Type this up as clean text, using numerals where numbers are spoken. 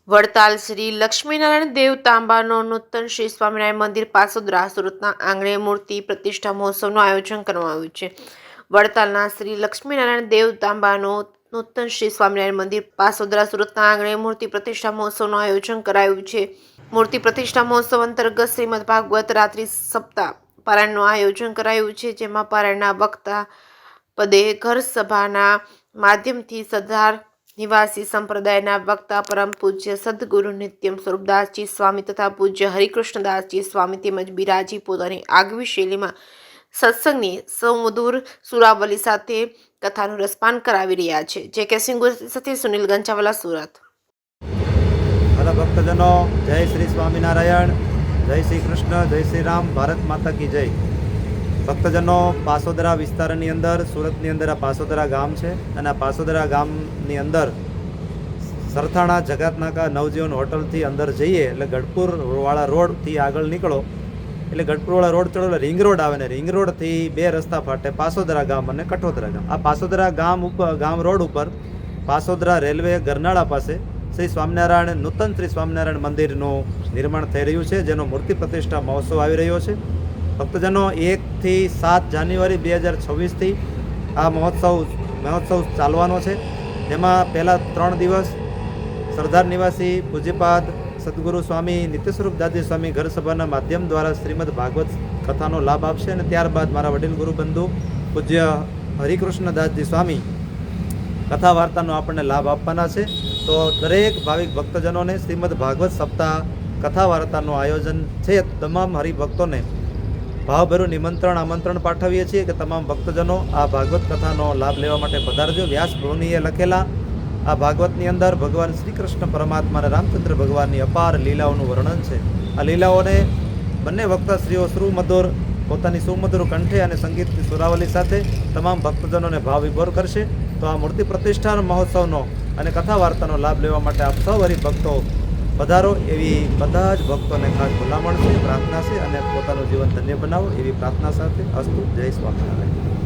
વડતાલ શ્રી લક્ષ્મીનારાયણ દેવ તાંબાનો નૂતન શ્રી સ્વામિનારાયણ મંદિર પાસોદરા સુરતના આંગણે મૂર્તિ પ્રતિષ્ઠા મહોત્સવનું આયોજન કરવામાં આવ્યું છે. વડતાલના શ્રી લક્ષ્મીનારાયણ દેવ તાંબાનો નૂતન શ્રી સ્વામિનારાયણ મંદિર પાસોદરા સુરતના આંગણે મૂર્તિ પ્રતિષ્ઠા મહોત્સવનું આયોજન કરાયું છે. મૂર્તિ પ્રતિષ્ઠા મહોત્સવ અંતર્ગત શ્રીમદ ભાગવત રાત્રિ સપ્તાહ પારાયણનું આયોજન કરાયું છે, જેમાં પારાયણના વક્તા પદે ઘર સભાના માધ્યમથી સરદાર નિવાસી સંપ્રદાયના વક્તા પરમ પૂજ્ય સદગુરુ નિત્યમ સ્વરૂપદાસજી સ્વામી તથા પૂજ્ય હરિકૃષ્ણદાસજી સ્વામી તેમજ બિરાજી પોતાની આગવી શૈલીમાં સત્સંગની સૌમધુર સુરાવલી સાથે કથાનું રસપાન કરાવી રહ્યા છે. જે કે સાથે સુનિલ ગંચાવાલા, સુરત. હલો ભક્તજનો, જય શ્રી સ્વામિનારાયણ, જય શ્રી કૃષ્ણ, જય શ્રી રામ, ભારત માતા કી જય. ભક્તજનો, પાસોદરા વિસ્તારની અંદર, સુરતની અંદર આ પાસોદરા ગામ છે અને આ પાસોદરા ગામની અંદર સરથાણા જગતનાકા નવજીવન હોટલથી અંદર જઈએ એટલે ગઢપુરવાળા રોડથી આગળ નીકળો એટલે ગઢપુરવાળા રોડ ચડો એટલે રિંગ રોડ આવે ને રિંગ રોડથી બે રસ્તા ફાટે પાસોદરા ગામ અને કઠોદરા ગામ. આ પાસોદરા ગામ રોડ ઉપર પાસોદરા રેલવે ગરનાળા પાસે શ્રી સ્વામિનારાયણ નૂતન શ્રી સ્વામિનારાયણ મંદિરનું નિર્માણ થઈ રહ્યું છે, જેનો મૂર્તિ પ્રતિષ્ઠા મહોત્સવ આવી રહ્યો છે. ભક્તજનો, 1 થી 7 જાન્યુઆરી 2026થી આ મહોત્સવ ચાલવાનો છે. જેમાં પહેલાં 3 દિવસ સરદાર નિવાસી પૂજ્યપાદ સદગુરુ સ્વામી નિત્ય સ્વરૂપદાસજી સ્વામી ઘર સભાના માધ્યમ દ્વારા શ્રીમદ ભાગવત કથાનો લાભ આપશે અને ત્યારબાદ મારા વડીલ ગુરુબંધુ પૂજ્ય હરિકૃષ્ણદાસજી સ્વામી કથા વાર્તાનો આપણને લાભ આપવાના છે. તો દરેક ભાવિક ભક્તજનોને શ્રીમદ ભાગવત સપ્તાહ કથા વાર્તાનું આયોજન છે. તમામ હરિભક્તોને ભાવભર્યું આમંત્રણ પાઠવીએ છીએ કે તમામ ભક્તજનો આ ભાગવત કથાનો લાભ લેવા માટે પધારજો. વ્યાસ ભવનીએ લખેલા આ ભાગવતની અંદર ભગવાન શ્રી કૃષ્ણ પરમાત્મા અને રામચંદ્ર ભગવાનની અપાર લીલાઓનું વર્ણન છે. આ લીલાઓને બંને વક્તાશ્રીઓ સુમધુર પોતાની સુમધુર કંઠે અને સંગીતની સુરાવલી સાથે તમામ ભક્તજનોને ભાવ વિભોર કરશે. તો આ મૂર્તિ પ્રતિષ્ઠાન મહોત્સવનો અને કથા વાર્તાનો લાભ લેવા માટે આપ સૌ હરિભક્તો પધારો એવી બધા જ ભક્તોને ખાસ ભલામણ છે, પ્રાર્થના છે અને પોતાનું જીવન ધન્ય બનાવો એવી પ્રાર્થના સાથે અસ્તુ. જય સ્વામિનારાયણ.